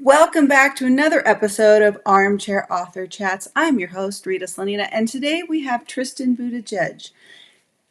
Welcome back to another episode of Armchair Author Chats. I'm your host, Rita Slanina, and today we have Tristan Buttigieg.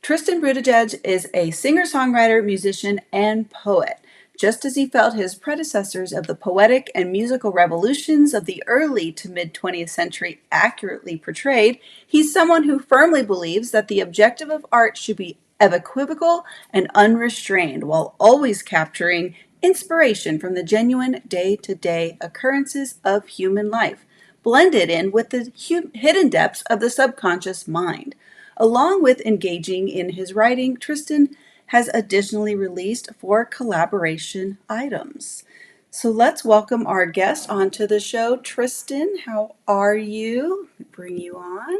Tristan Buttigieg is a singer-songwriter, musician, and poet. Just as he felt his predecessors of the poetic and musical revolutions of the early to mid-20th century accurately portrayed, he's someone who firmly believes that the objective of art should be equivocal and unrestrained, while always capturing inspiration from the genuine day-to-day occurrences of human life, blended in with the hidden depths of the subconscious mind. Along with engaging in his writing, Tristan has additionally released 4 collaboration items. So let's welcome our guest onto the show. Tristan, how are you? Bring you on.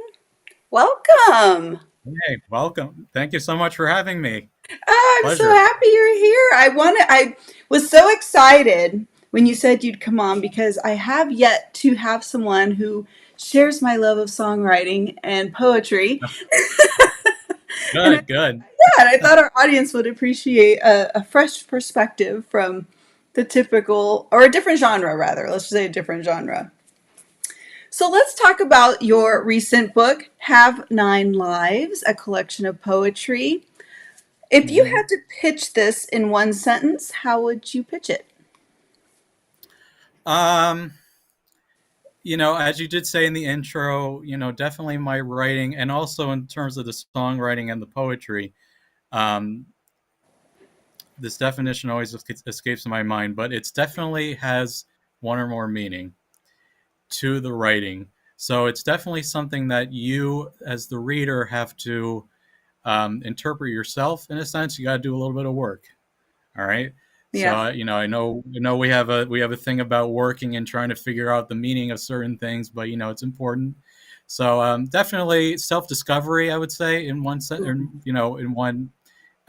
Welcome. Hey, welcome. Thank you so much for having me. Oh, I'm so Pleasure. happy you're here. I was so excited when you said you'd come on because I have yet to have someone who shares my love of songwriting and poetry. And Good, good. and I thought our audience would appreciate a fresh perspective from the typical, or a different genre, rather. Let's just say a different genre. So let's talk about your recent book, Have Nine Lives, a collection of poetry. If you hmm had to pitch this in one sentence, how would you pitch it? Um, as you did say in the intro, definitely my writing and also in terms of the songwriting and the poetry, um, this definition always escapes my mind, but it's definitely has one or more meaning to the writing. So it's definitely something that you, as the reader, have to interpret yourself. In a sense, you got to do a little bit of work. All right. So Yeah. I know we have a thing about working and trying to figure out the meaning of certain things, but it's important. So definitely self discovery, I would say, in one set, or, in one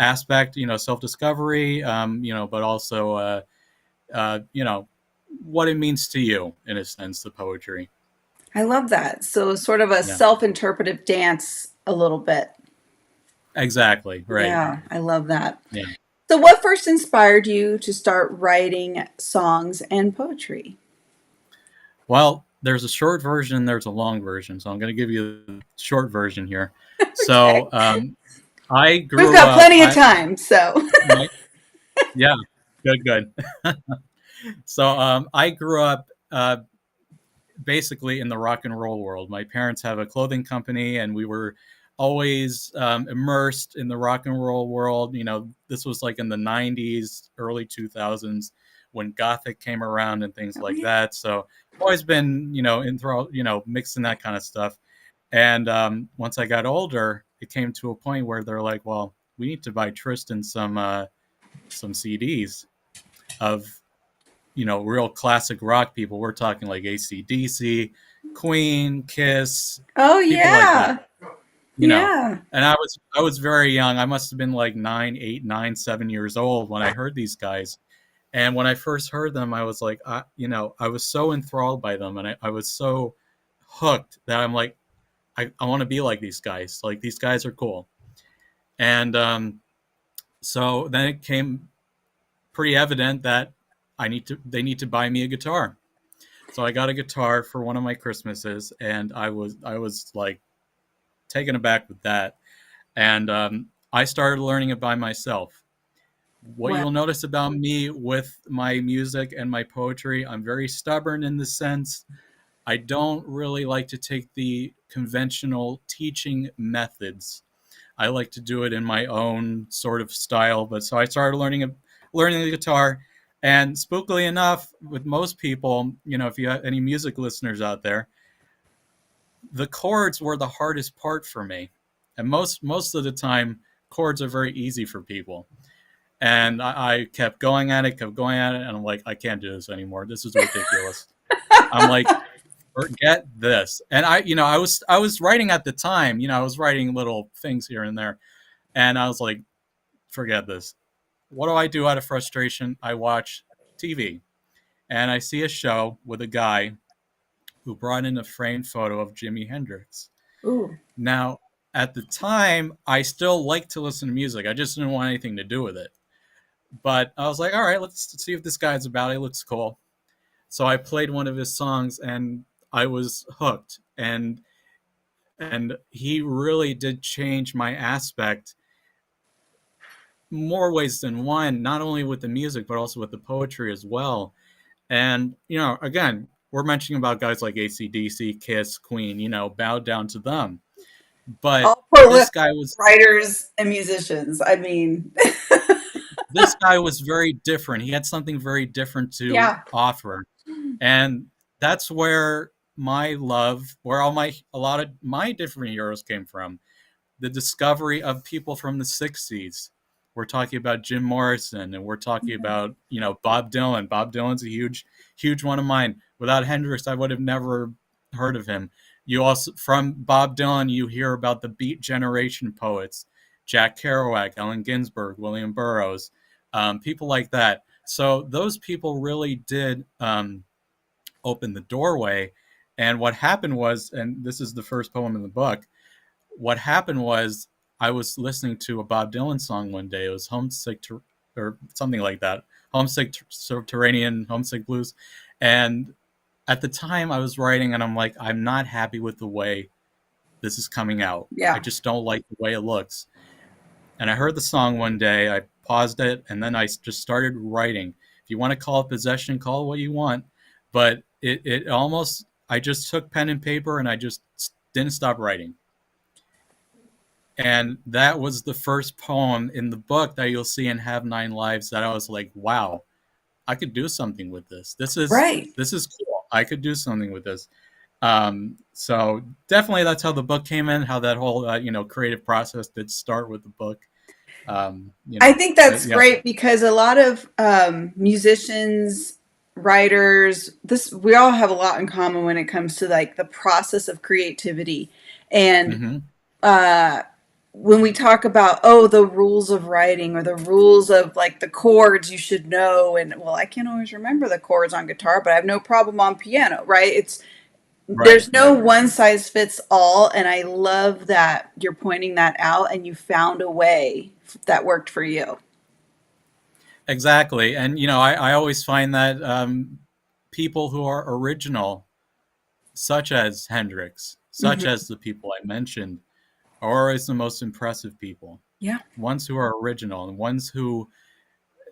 aspect, self discovery, but also what it means to you in a sense, the poetry. I love that. So, sort of a Yeah, self interpretive dance, a little bit. exactly. Right. Yeah, I love that. Yeah. So, what first inspired you to start writing songs and poetry? Well, there's a short version and there's a long version. So I'm going to give you the short version here. Okay. So I We've grew got up. plenty of time, so. My, yeah, good, good. So I grew up basically in the rock and roll world. My parents have a clothing company, and we were always immersed in the rock and roll world. This was like in the '90s, early 2000s, when Gothic came around and things Oh, like yeah. that. So always been, mixing that kind of stuff. And once I got older, it came to a point where they're like, well, we need to buy Tristan some CDs of real classic rock people. We're talking like AC/DC, Queen, Kiss, Oh, people like that. yeah. You know, Yeah. and I was very young. I must have been like 9, 8, 9, 7 years old when I heard these guys. And when I first heard them, I was like, I was so enthralled by them, and I was so hooked that I'm like, I want to be like these guys. Like these guys are cool. And so then it came pretty evident that they need to buy me a guitar. So I got a guitar for one of my Christmases, and I was like taken aback with that. And I started learning it by myself. What Well, you'll notice about me with my music and my poetry, I'm very stubborn in the sense I don't really like to take the conventional teaching methods. I like to do it in my own sort of style. But so I started learning the guitar, and spookily enough, with most people, if you have any music listeners out there, the chords were the hardest part for me. And most of the time, chords are very easy for people. And I kept going at it, and I'm like, I can't do this anymore. This is ridiculous. I'm like, forget this. And I was writing at the time. I was writing little things here and there, and I was like, forget this. What do I do out of frustration? I watch TV, and I see a show with a guy who brought in a framed photo of Jimi Hendrix. ooh. Now, at the time, I still liked to listen to music. I just didn't want anything to do with it. But I was like, all right, let's see what this guy's about. He looks cool. So I played one of his songs and I was hooked. And he really did change my aspect more ways than one, not only with the music but also with the poetry as well. And again, we're mentioning about guys like AC/DC, Kiss, Queen, bow down to them. But All prolific this guy was writers and musicians. I mean, this guy was very different. He had something very different to yeah, offer. And that's where where a lot of my different heroes came from. The discovery of people from the 60s. We're talking about Jim Morrison, and we're talking about, Bob Dylan. Bob Dylan's a huge one of mine. Without Hendrix, I would have never heard of him. You also, from Bob Dylan, you hear about the Beat Generation poets, Jack Kerouac, Allen Ginsberg, William Burroughs, people like that. So those people really did open the doorway. And what happened was, and this is the first poem in the book, what happened was I was listening to a Bob Dylan song one day. It was or something like that. Homesick Subterranean, Homesick Blues. And at the time I was writing and I'm like, I'm not happy with the way this is coming out. I yeah, just don't like the way it looks. And I heard the song one day, I paused it, and then I just started writing. If you want to call it possession, call it what you want. But it almost, I just took pen and paper and I just didn't stop writing. And that was the first poem in the book that you'll see in Have Nine Lives that I was like, wow, I could do something with this. right. This is cool. I could do something with this. So definitely that's how the book came in, how that whole, creative process did start with the book. I think that's Yeah. great because a lot of musicians, writers, this we all have a lot in common when it comes to like the process of creativity. And Mm-hmm. uh, when we talk about the rules of writing or the rules of like the chords you should know, and well, I can't always remember the chords on guitar, but I have no problem on piano, right? It's Right, there's no right. one size fits all, and I love that you're pointing that out and you found a way that worked for you. Exactly. And, I always find that people who are original, such as Hendrix, such Hmm. as the people I mentioned, are always the most impressive people. Yeah. Ones who are original and ones who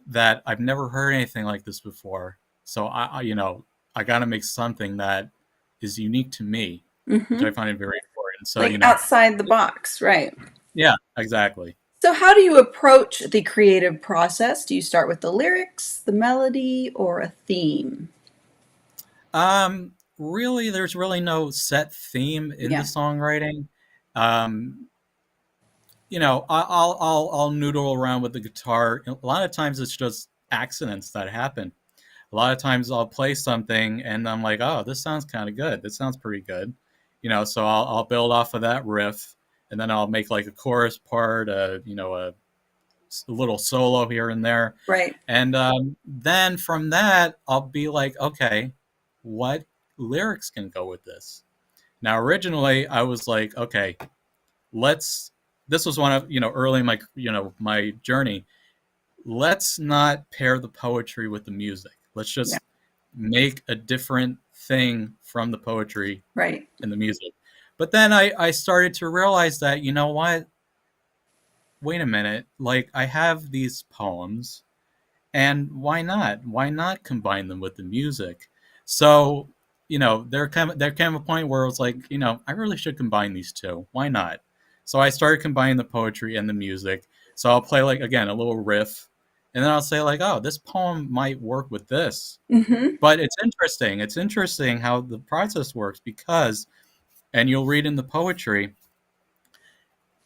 that I've never heard anything like this before. So I got to make something that is unique to me, which I Hmm. find it very important. So, Like outside the box, right? yeah, exactly. So, how do you approach the creative process? Do you start with the lyrics, the melody, or a theme? Really, there's really no set theme in the Yeah. songwriting. Um, I'll noodle around with the guitar. A lot of times it's just accidents that happen. A lot of times I'll play something and I'm like, oh, this sounds kind of good. This sounds pretty good. So I'll build off of that riff and then I'll make like a chorus part, a little solo here and there. Right. And then from that, I'll be like, okay, what lyrics can go with this? Now, originally, I was like, okay, let's. This was one of early in my journey. Let's not pair the poetry with the music. Let's Yeah. just make a different thing from the poetry Right. and the music. But then I started to realize that what? Wait a minute. Like I have these poems and why not? Why not combine them with the music? So, there came a point where it was like, I really should combine these two. Why not? So I started combining the poetry and the music. So I'll play like again a little riff, and then I'll say like, oh, this poem might work with this. Hmm. But it's interesting. It's interesting how the process works because, and you'll read in the poetry,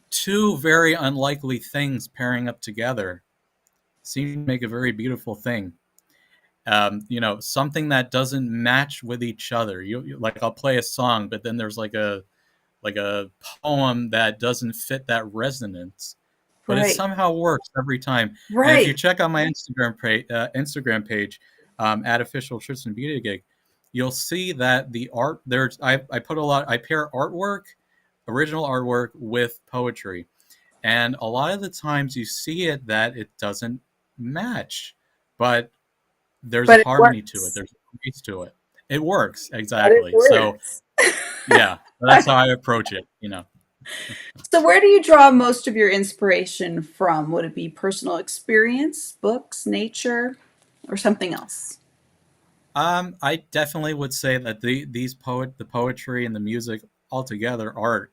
two very unlikely things pairing up together seem to make a very beautiful thing. Something that doesn't match with each other. Like I'll play a song, but then there's like a poem that doesn't fit that resonance, but it Right. somehow works every time. And if you Right. check out my Instagram page, at official Tristan Buttigieg, you'll see that the art there's I put a lot. I pair artwork, original artwork with poetry, and a lot of the times you see it that it doesn't match, but there's a But it harmony to it. works. grace to it. It works, But it exactly. So works. yeah, that's how I approach it, you know. So, where do you draw most of your inspiration from? Would it be personal experience, books, nature, or something else? I definitely would say that the poetry and the music altogether, art,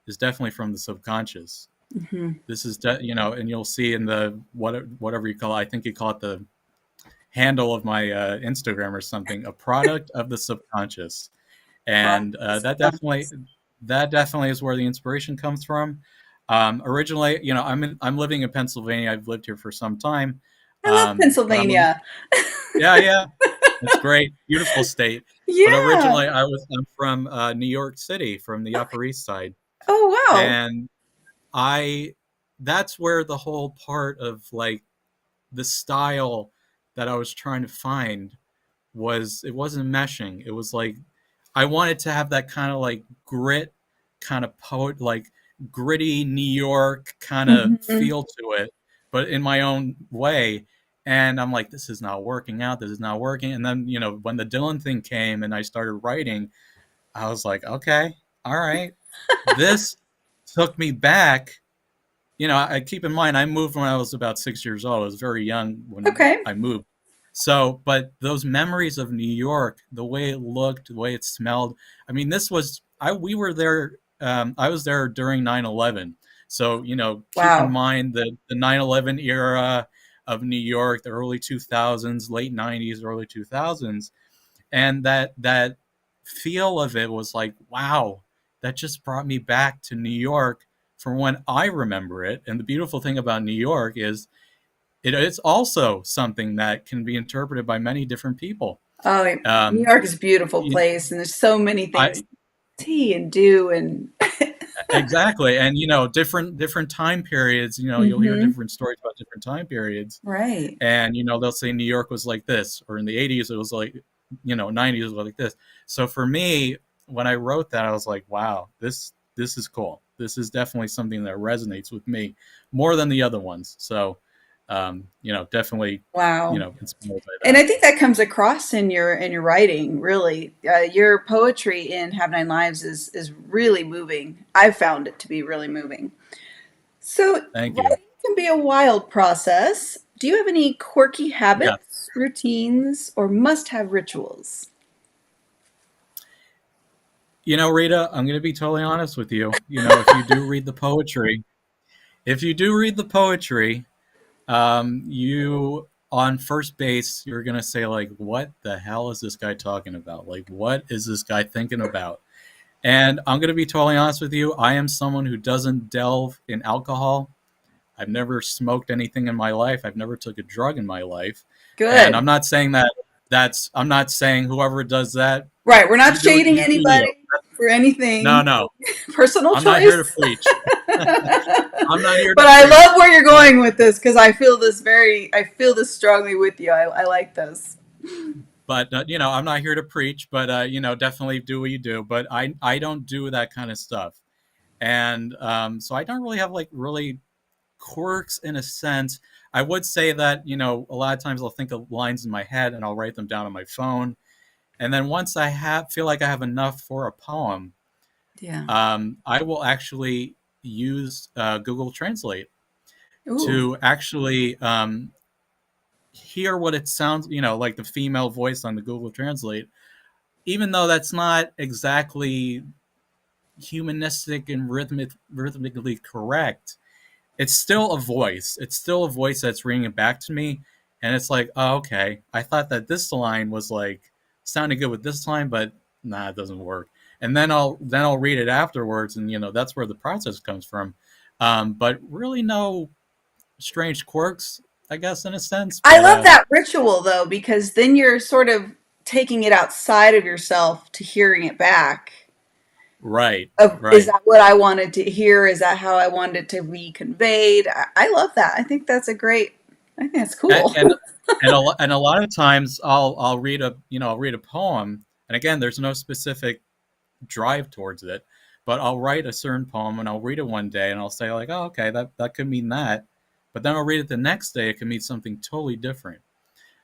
is definitely from the subconscious. Hmm. This is, you know, and you'll see in the whatever you call it, I think you call it the handle of my Instagram or something, a product of the subconscious, and that definitely is where the inspiration comes from. Originally, you know, I'm living in Pennsylvania. I've lived here for some time, I love but Pennsylvania. yeah, yeah, it's great, beautiful state. But Yeah. originally, I'm from New York City, from the Upper East Side, Oh, wow. and I that's where the whole part of like the style that I was trying to find was, it wasn't meshing. It was like I wanted to have that kind of like grit, kind of poet, like gritty New York kind of Hmm. feel to it, but in my own way. And I'm like, this is not working out. This is not working. And then, you know, when the Dylan thing came and I started writing, I was like, okay, all right. This took me back. You know, I keep in mind I moved when I was about 6 years old. I was very young when Okay. I moved. So, but those memories of New York, the way it looked, the way it smelled. I mean, this was I we were there. I was there during 9/11. So, you know, keep in Wow. mind the 9/11 era of New York, the early 2000s, late 90s, early 2000s, and that feel of it was like, wow, that just brought me back to New York from when I remember it. And the beautiful thing about New York is it's also something that can be interpreted by many different people. Oh, New Um, York is a beautiful you, place, and there's so many things I to see and do. And exactly, and you know, different time periods. You know, you'll hear hmm, different stories about different time periods, right. and you know, they'll say New York was like this, or in the '80s it was like, you know, '90s was like this. So for me, when I wrote that, I was like, wow, this is cool. This is definitely something that resonates with me more than the other ones. So, you know, definitely, you Wow. know, inspired by And that. I think that comes across in your writing. Really, your poetry in Have Nine Lives is really moving. I've found it to be really moving. So Thank you. writing can be a wild process. Do you have any quirky Yeah. habits, routines, or must-have rituals? You know, Rita, I'm going to be totally honest with you. You know, if you do read the poetry, if you do read the poetry, you on first base, you're going to say, like, what the hell is this guy talking about? Like, what is this guy thinking about? And I'm going to be totally honest with you. I am someone who doesn't delve in alcohol. I've never smoked anything in my life. I've never took a drug in my life. And I'm Good. not saying that I'm not saying whoever does that, Right. We're not you do shading you. anybody for No, anything. no. Personal I'm not here to choice. preach. I'm not here But to I preach. love where you're But going with this because I feel this strongly with you. I like this. you know, I'm not here to preach, but you know, definitely do what you do. But I don't do that kind of stuff, and so I don't really have like really quirks in a sense. I would say that, you know, a lot of times I'll think of lines in my head and I'll write them down on my phone, and then once I have feel like I have enough for a poem, Yeah. I will actually use Google Translate Ooh. to actually hear what it sounds, you know, like the female voice on the Google Translate, even though that's not exactly humanistic and rhythmically correct. It's still a voice. It's still a voice that's ringing back to me, and it's like, oh, okay. I thought that this line was like sounding good with this line, but nah, it doesn't work. And then I'll read it afterwards, and you know that's where the process comes from. But really, no strange quirks, I guess, in a sense. I But love that ritual though because then you're sort of taking it outside of yourself to hearing it back. right, Of is right. that what I wanted to hear? Is that how I wanted it to be conveyed? I love that. I think that's a great. I think that's and cool. and and a lot of times I'll read a, you know, I'll read a poem, and again, there's no specific drive towards it, but I'll write a certain poem and I'll read it one day and I'll say like, oh, okay, that could mean that, but then I'll read it the next day, it could mean something totally different.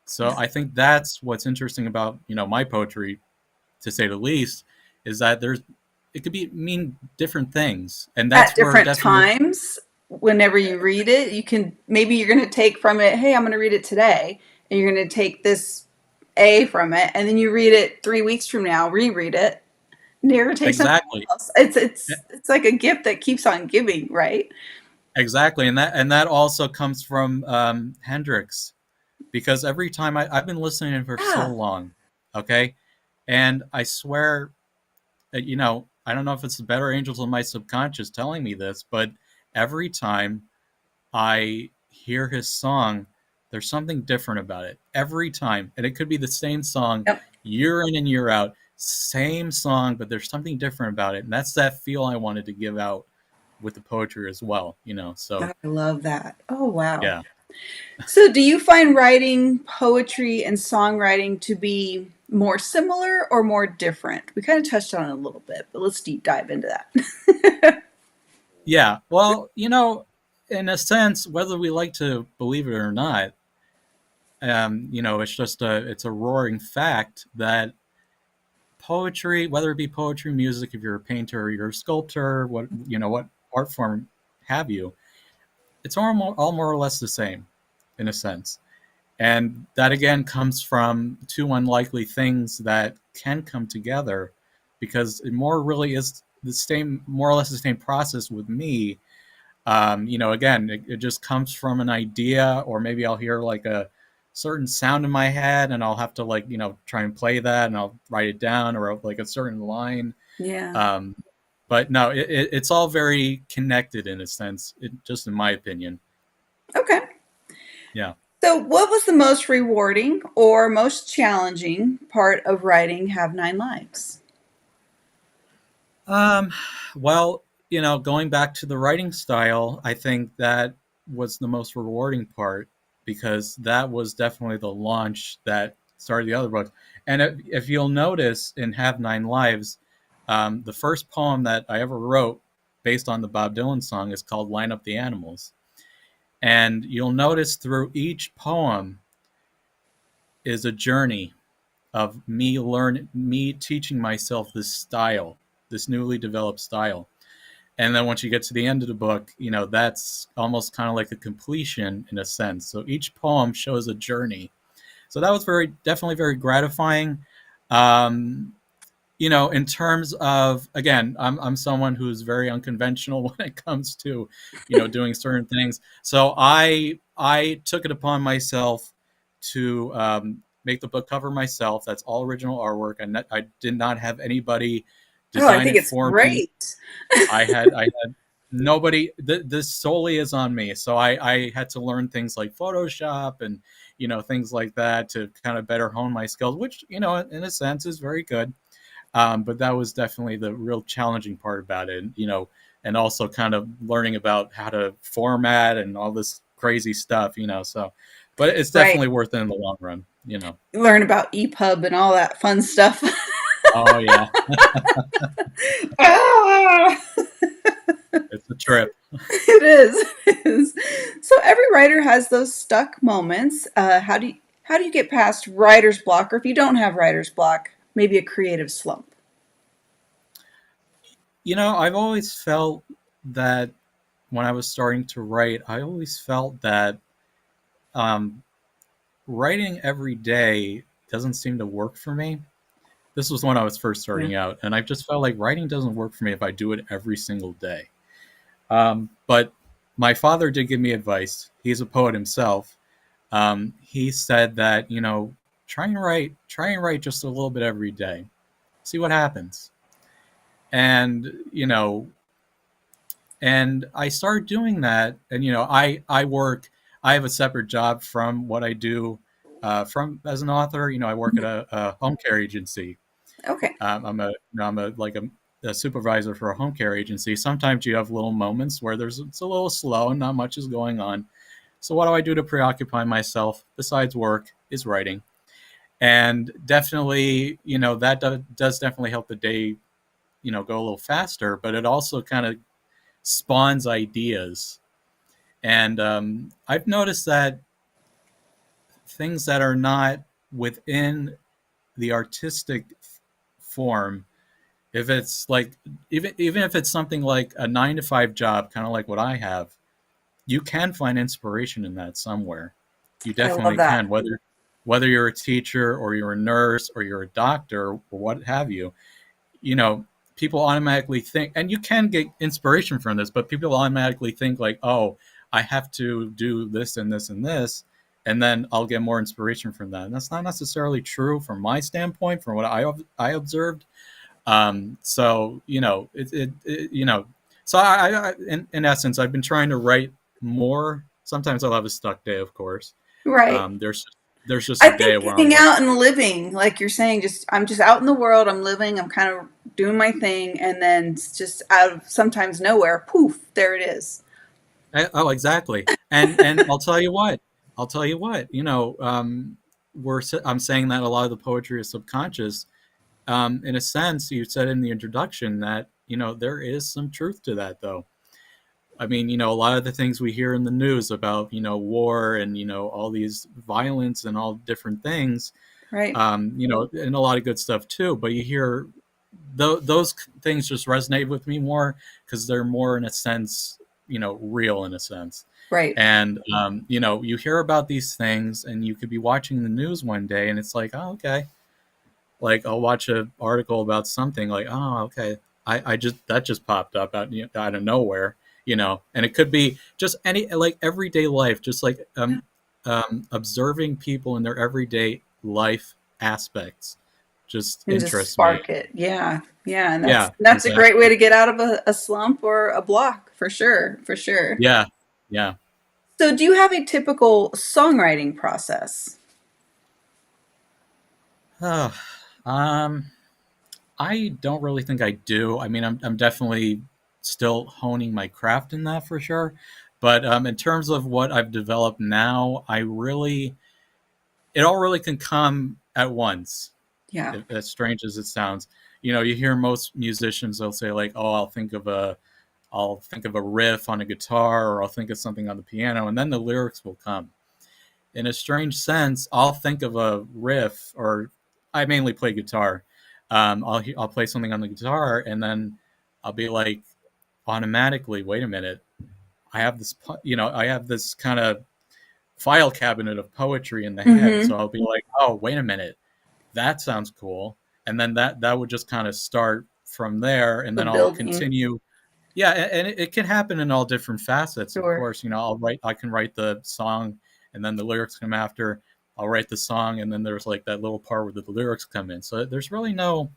So I think that's what's interesting about, my poetry, to say the least, is that it could mean different things, and At that's where different definitely times, whenever you read it, you can maybe you're going to take from it, hey, I'm going to read it today, and you're going to take this A from it, and then you read it 3 weeks from now, reread it, and you're going to take something exactly, else. It's like a gift that keeps on giving, right? exactly, and that also comes from Hendrix, because every time I've been listening to him for so Yeah. long, okay, and I swear, I don't know if it's the better angels of my subconscious telling me this, but every time I hear his song, there's something different about it every time. And it could be the same song Yep. year in and year out, same song, but there's something different about it. And that's that feel I wanted to give out with the poetry as well. So, I love that. Oh, wow. yeah. So, do you find writing poetry and songwriting to be more similar or more different? We kind of touched on it a little bit, but let's deep dive into that. Yeah. Well, in a sense, whether we like to believe it or not, it's a roaring fact that poetry, whether it be poetry, music, if you're a painter or you're a sculptor, what art form have you, it's all more or less the same, in a sense. And that again comes from two unlikely things that can come together, because it more really is the same, more or less the same process with me. Again, it just comes from an idea, or maybe I'll hear like a certain sound in my head and I'll have to like, try and play that, and I'll write it down, or like a certain line. Yeah. Um, but no, it's all very connected in a sense, just in my opinion. Okay. Yeah. So, what was the most rewarding or most challenging part of writing Have Nine Lives? Um, well, going back to the writing style, I think that was the most rewarding part, because that was definitely the launch that started the other books. And if you'll notice in Have Nine Lives, the first poem that I ever wrote based on the Bob Dylan song is called Line Up the Animals. And you'll notice through each poem is a journey of me teaching myself this style, this newly developed style. And then once you get to the end of the book, that's almost kind of like a completion in a sense. So each poem shows a journey. So that was definitely very gratifying. Um, in terms of, again, I'm someone who's very unconventional when it comes to, doing certain things. So I took it upon myself to make the book cover myself. That's all original artwork, and I did not have anybody Oh, I design think it it's for me. great. I had nobody. This solely is on me. So I had to learn things like Photoshop and things like that to kind of better hone my skills, which in a sense is very good. But that was definitely the real challenging part about it. And also kind of learning about how to format and all this crazy stuff. So, but it's Right. definitely worth it in the long run. Learn about EPUB and all that fun stuff. Oh yeah, Ah! it's a trip. It is. It is. So every writer has those stuck moments. How do you get past writer's block, or if you don't have writer's block, maybe a creative slump? I've always felt that when I was starting to write, I always felt that um, writing every day doesn't seem to work for me. This was when I was first Yeah. starting out, and I just felt like writing doesn't work for me if I do it every single day. But my father did give me advice. He's a poet himself. He said that try and write just a little bit every day, see what happens. And I started doing that. And I have a separate job from what I do from as an author. I work at a home care agency. Okay. I'm a supervisor for a home care agency. Sometimes you have little moments where it's a little slow and not much is going on. So what do I do to preoccupy myself besides work is writing. And definitely, that does definitely help the day, go a little faster, but it also kind of spawns ideas. And I've noticed that things that are not within the artistic form, if it's like, even if it's something like a 9 to 5 job, kind of like what I have, you can find inspiration in that somewhere. You I love definitely that. can, whether you're a teacher or you're a nurse or you're a doctor or what have you. You know, people automatically think, and you can get inspiration from this, but people automatically think like, oh, I have to do this and this and this, and then I'll get more inspiration from that. And that's not necessarily true from my standpoint, from what I observed. So so in essence, I've been trying to write more. Sometimes I'll have a stuck day, of course. Right. Um, there's there's just I a day think where I'm getting like, out and living, like you're saying, just I'm just out in the world, I'm living, I'm kind of doing my thing, and then it's just out of sometimes nowhere, poof, there it is. oh, exactly. And I'll tell you what, I'm saying that a lot of the poetry is subconscious. In a sense, you said in the introduction that there is some truth to that, though. I mean, a lot of the things we hear in the news about, war and, all these violence and all different things, Right. and a lot of good stuff too. But you hear those things just resonate with me more because they're more, in a sense, real in a sense. Right. And, you hear about these things and you could be watching the news one day and it's like, oh, okay. Like I'll watch an article about something like, oh, okay, I just that just popped up out of nowhere, and it could be just any like everyday life, just like observing people in their everyday life aspects, just And just interests me. spark it. Yeah. Yeah. And that's Yeah, that's a great way exactly. to get out of a slump or a block for sure. For sure. Yeah, yeah. So do you have a typical songwriting process? Oh, um, I don't really think I do. I mean, I'm definitely still honing my craft in that for sure. But in terms of what I've developed now, it all really can come at once, Yeah. as strange as it sounds. You hear most musicians, they'll say like, oh, I'll think of a riff on a guitar, or I'll think of something on the piano, and then the lyrics will come. In a strange sense, I'll think of a riff, or I mainly play guitar. I'll play something on the guitar, and then I'll be like, automatically, wait a minute, I have this kind of file cabinet of poetry in the head. Mm-hmm. So I'll be like, oh, wait a minute, that sounds cool, and then that would just kind of start from there, and The then I'll building. continue. Yeah, and it can happen in all different facets, of Sure. course. I can write the song, and then the lyrics come after. I'll write the song, and then there's like that little part where the lyrics come in. So there's really no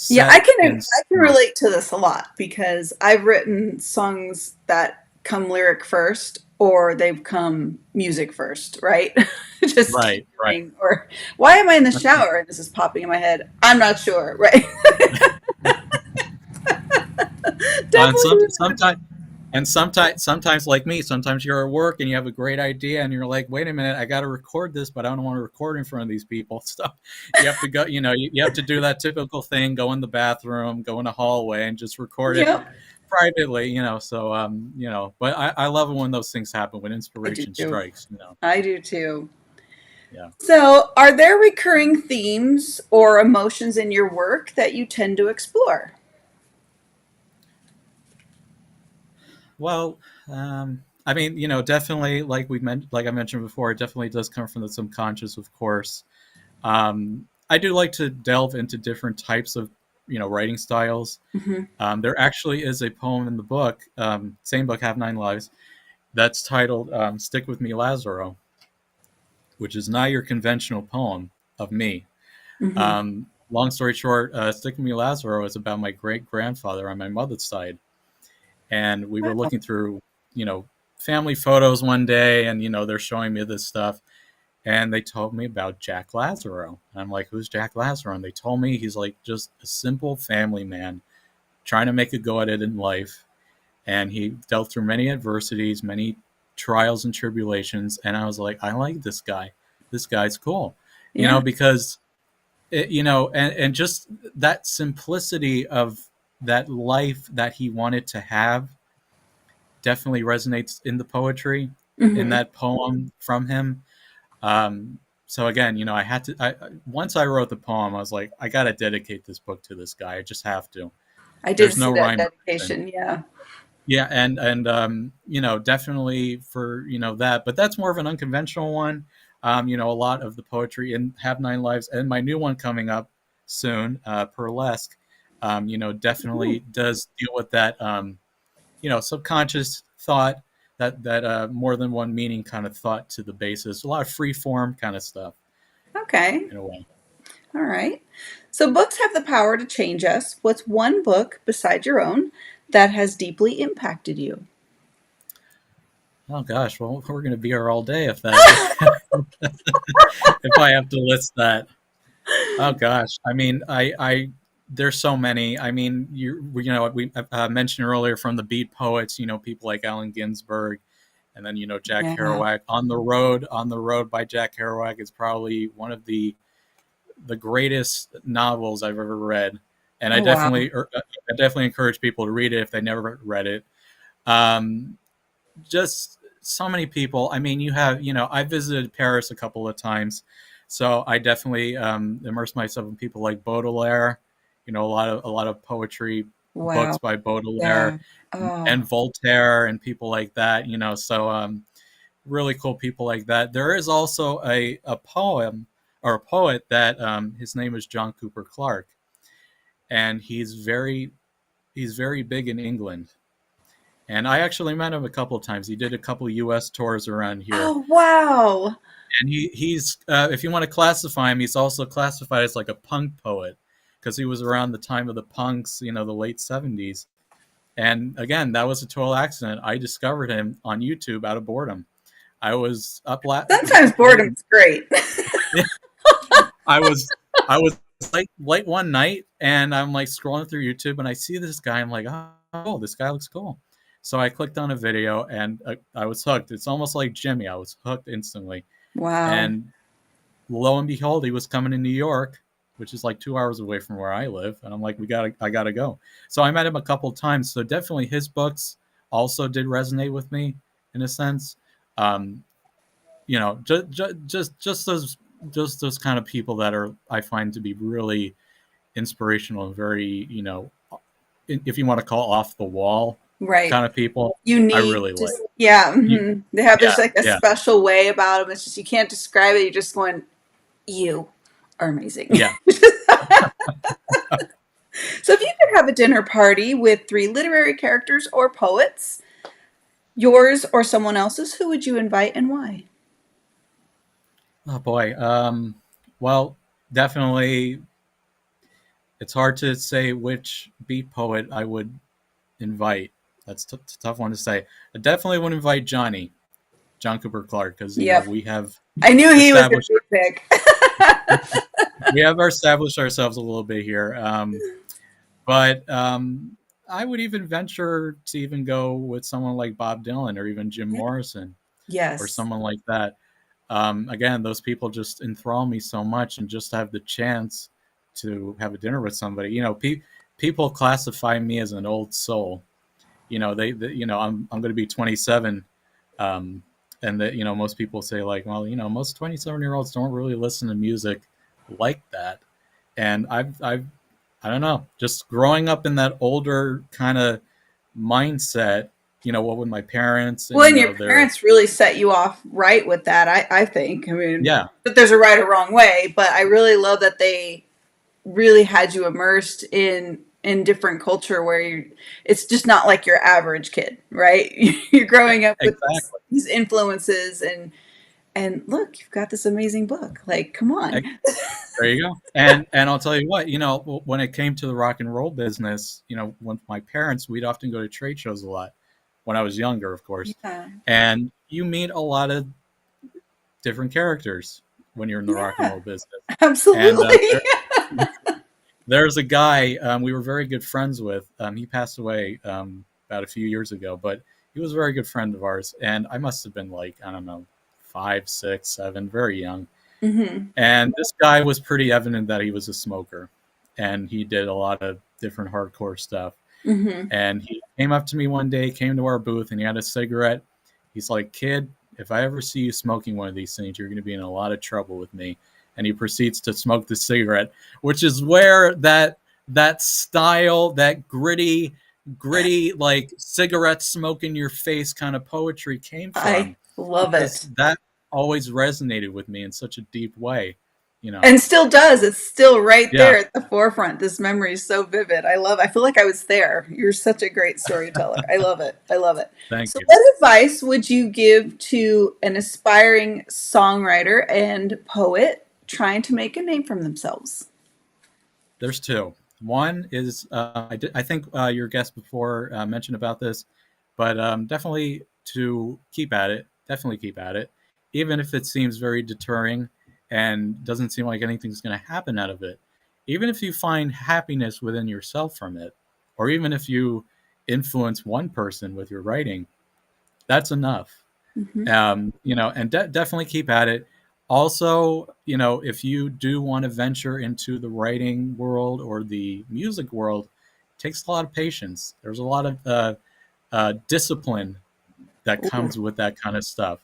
Yeah, set in I can stone. relate to this a lot because I've written songs that come lyric first or they've come music first, right? Just Right, right. kidding. Or why am I in the shower and this is popping in my head? I'm not sure, right? And Definitely. sometimes like me, sometimes you're at work and you have a great idea and you're like, wait a minute, I got to record this, but I don't want to record in front of these people. So you have to go, you have to do that typical thing, go in the bathroom, go in the hallway and just record it Yep. privately, so but I love it when those things happen, when I do inspiration too. strikes. I do too. Yeah. So, are there recurring themes or emotions in your work that you tend to explore? Well, I mean, definitely, like I mentioned before, it definitely does come from the subconscious, of course. I do like to delve into different types of, writing styles. Hmm. There actually is a poem in the book, same book, Have Nine Lives, that's titled "Stick with Me, Lazaro," which is not your conventional poem of me. Hmm. Long story short, "Stick with Me, Lazaro" is about my great grandfather on my mother's side, and we were Wow. looking through, you know, family photos one day, and they're showing me this stuff, and they told me about Jack Lazaro. And I'm like, who's Jack Lazaro? And they told me he's like just a simple family man trying to make a go at it in life, and he dealt through many adversities, many trials and tribulations. And I was like, I like this guy. This guy's cool, Yeah. because and just that simplicity of that life that he wanted to have definitely resonates in the poetry, in Hmm. that poem from him. So again, I had to. Once I wrote the poem, I was like, I got to dedicate this book to this guy. I just have to. I did There's see no that rhyme or reason. dedication. Yeah. Yeah, and definitely for that, but that's more of an unconventional one. A lot of the poetry in Have Nine Lives and my new one coming up soon, Burlesque, definitely Ooh, does deal with that, subconscious thought, that more than one meaning kind of thought to the basis. A lot of free form kind of stuff okay. in a way. All right. So books have the power to change us. What's one book beside your own that has deeply impacted you? Oh gosh, well we're gonna be here all day if that if I have to list that. Oh gosh, I mean, I there's so many. I mean, we mentioned earlier from the beat poets, people like Allen Ginsberg, and then Jack Yeah. Kerouac. On the Road by Jack Kerouac is probably one of the greatest novels I've ever read, and Oh, wow. I definitely encourage people to read it if they never read it. Um, just so many people. I mean, I visited Paris a couple of times, so I definitely immersed myself in people like Baudelaire. A lot of poetry books Wow. by Baudelaire Yeah. Oh, and Voltaire and people like that. So really cool people like that. There is also a poem or a poet that his name is John Cooper Clarke, and he's very big in England, and I actually met him a couple of times. He did a couple of U.S. tours around here, oh, wow. and he's if you want to classify him, he's also classified as like a punk poet because he was around the time of the punks, the late '70s. And again, that was a total accident. I discovered him on YouTube out of boredom. I was up Sometimes late. boredom is great. I was I was late one night, and I'm like scrolling through YouTube, and I see this guy. I'm like, oh, this guy looks cool. So I clicked on a video, and I was hooked. It's almost like Jimmy. I was hooked instantly. Wow. And lo and behold, he was coming to New York, which is like 2 hours away from where I live. And I'm like, I gotta go. So I met him a couple of times. So definitely his books also did resonate with me in a sense. Um, just those kind of people that are I find to be really inspirational and very, if you want to call off the wall Right. kind of people. I Unique. really like. Just, yeah. Y- They have Yeah, this like a yeah, special way about them. It's just, you can't describe it. You're just going, you are amazing. yeah. So if you could have a dinner party with three literary characters or poets, yours or someone else's, who would you invite and why? Oh boy. Well, definitely it's hard to say which beat poet I would invite. That's a tough one to say. I definitely would invite John Cooper Clarke, because Yep. we have I knew he was going established to be a pick. established ourselves a little bit here. But I would even venture to even go with someone like Bob Dylan or even Jim Yeah. Morrison or Yes. someone like that. Again, those people just enthrall me so much, and just have the chance to have a dinner with somebody. People classify me as an old soul. I'm going to be 27, um, and that most people say like, well, most 27-year-olds don't really listen to music like that, and I don't know, just growing up in that older kind of mindset. What with my parents and Well, and your their parents really set you off right with that, I think. I mean, yeah, that there's a right or wrong way, but I really love that they really had you immersed in different culture where it's just not like your average kid, right? You're growing up with exactly. these influences and look, you've got this amazing book. Like, come on. There you go. And I'll tell you what, when it came to the rock and roll business, with my parents, we'd often go to trade shows a lot when I was younger, of course. Yeah. And you meet a lot of different characters when you're in the rock and Yeah. roll business. And Absolutely. there's a guy we were very good friends with. He passed away about a few years ago, but he was a very good friend of ours. And I must have been like, I don't know, 5, 6, 7, very young. Hmm. And this guy was pretty evident that he was a smoker, and he did a lot of different hardcore stuff. Hmm. And he came up to me one day, came to our booth, and he had a cigarette. He's like, "Kid, if I ever see you smoking one of these things, you're going to be in a lot of trouble with me. And he proceeds to smoke the cigarette, which is where that style, that gritty like cigarette smoke in your face kind of poetry came I from, love because it. that always resonated with me in such a deep way, you know. And still does. It's still right Yeah, there at the forefront. This memory is so vivid. I feel like I was there. You're such a great storyteller. I love it. I love it. thank So you. what advice would you give to an aspiring songwriter and poet trying to make a name for themselves? There's two. One is I think your guest before mentioned about this, but definitely to keep at it. Definitely keep at it, even if it seems very deterring and doesn't seem like anything's going to happen out of it. Even if you find happiness within yourself from it, or even if you influence one person with your writing, that's enough. Hmm. And definitely keep at it. Also, if you do want to venture into the writing world or the music world, it takes a lot of patience. There's a lot of discipline that Ooh, comes with that kind of stuff.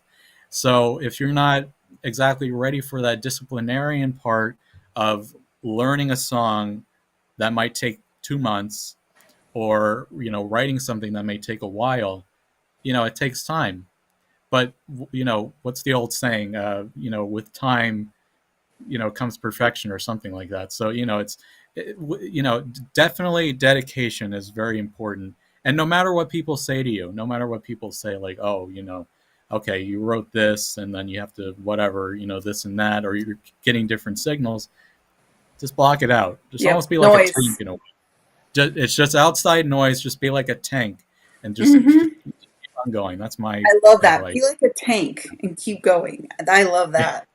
So if you're not exactly ready for that disciplinarian part of learning a song that might take 2 months, or writing something that may take a while, it takes time. But what's the old saying? With time, comes perfection, or something like that. So definitely dedication is very important. And no matter what people say to you, no matter what people say, like, oh, okay, you wrote this, and then you have to whatever, this and that, or you're getting different signals. Just block it out. Just yep. almost be like a tank, Noise. It's just outside noise. Just be like a tank, and just Hmm. keep on going. That's my I love that. advice. Be like a tank and keep going. I love that.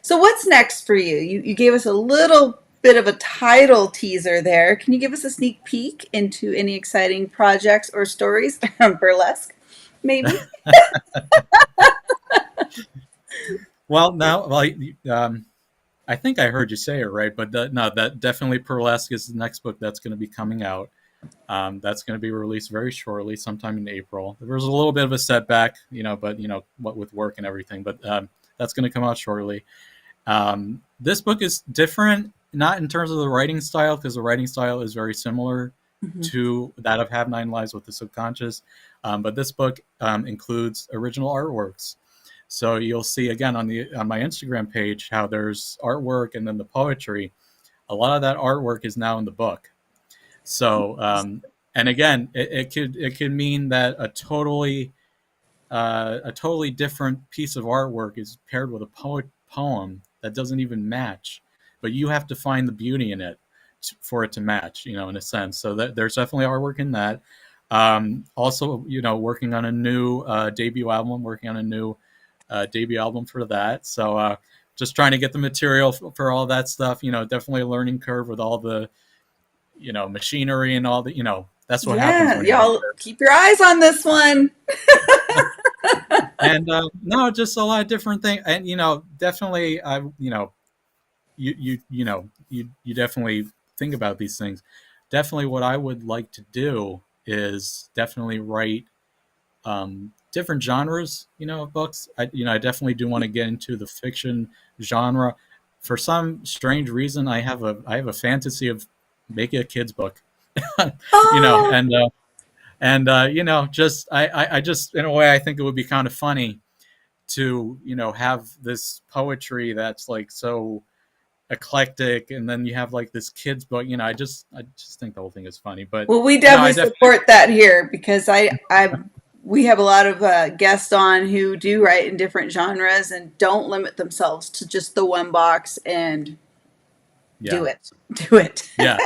So what's next for you? You gave us a little bit of a title teaser there. Can you give us a sneak peek into any exciting projects or stories? Burlesque, maybe? Well, now, like, I think I heard you say it right, but no, that definitely Burlesque is the next book that's going to be coming out. That's going to be released very shortly, sometime in April. There was a little bit of a setback, but what with work and everything, but that's going to come out shortly. This book is different, not in terms of the writing style, because the writing style is very similar Hmm. to that of Have Nine Lives with the Subconscious, but this book includes original artworks. So you'll see again on my Instagram page how there's artwork and then the poetry. A lot of that artwork is now in the book. So and again, it could mean that a totally different piece of artwork is paired with a poem that doesn't even match, but you have to find the beauty in it for it to match, in a sense. So that there's definitely artwork in that. Also, working on a new debut album, working on a new debut album for that. So just trying to get the material for all that stuff. Definitely a learning curve with all the machinery and all the that's what happens Yeah, when you're doing y'all this. keep your eyes on this one. And no, just a lot of different things. And definitely, you definitely think about these things. Definitely, what I would like to do is definitely write different genres, of books. I definitely do want to get into the fiction genre. For some strange reason, I have a fantasy of making a kids book, you know, Oh, and just I just, in a way, I think it would be kind of funny to have this poetry that's like so eclectic, and then you have like this kids book. I just think the whole thing is funny. But well, we I definitely definitely. support that here because we have a lot of guests on who do write in different genres and don't limit themselves to just the one box and do Yeah, it. Do it. yeah,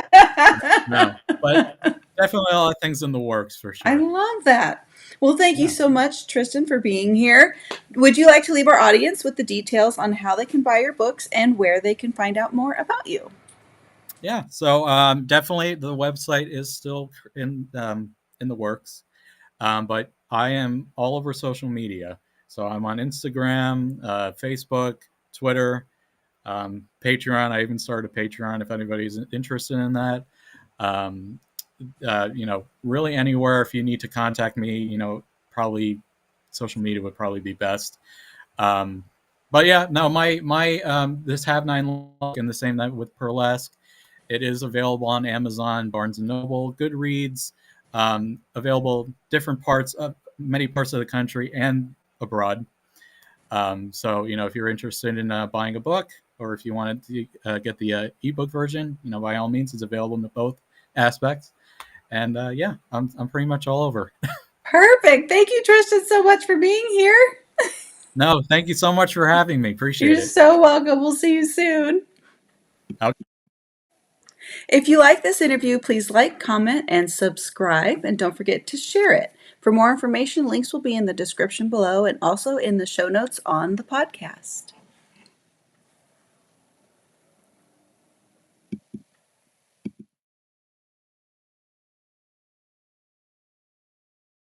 no, but definitely a lot of things in the works for I sure. love that. Well, thank you Yeah. so much, Tristan, for being here. Would you like to leave our audience with the details on how they can buy your books and where they can find out more about you? Yeah, so definitely the website is still in the works, but I am all over social media. So I'm on Instagram, Facebook, Twitter, Patreon. I even started a Patreon if anybody's interested in that. Really anywhere if you need to contact me, probably social media would probably be best. Um, but yeah, no, my this Have Nine Luck and the same night with Burlesque, it is available on Amazon, Barnes and Noble, Goodreads, available different parts of many parts of the country and abroad. So if you're interested in buying a book, or if you wanted to get the ebook version, by all means, it's available in both aspects. And yeah, I'm pretty much all over. Perfect. Thank you, Tristan, so much for being here. No, thank you so much for having me. Appreciate You're it. so welcome. We'll see you soon. Okay. If you like this interview, please like, comment, and subscribe. And don't forget to share it. For more information, links will be in the description below and also in the show notes on the podcast.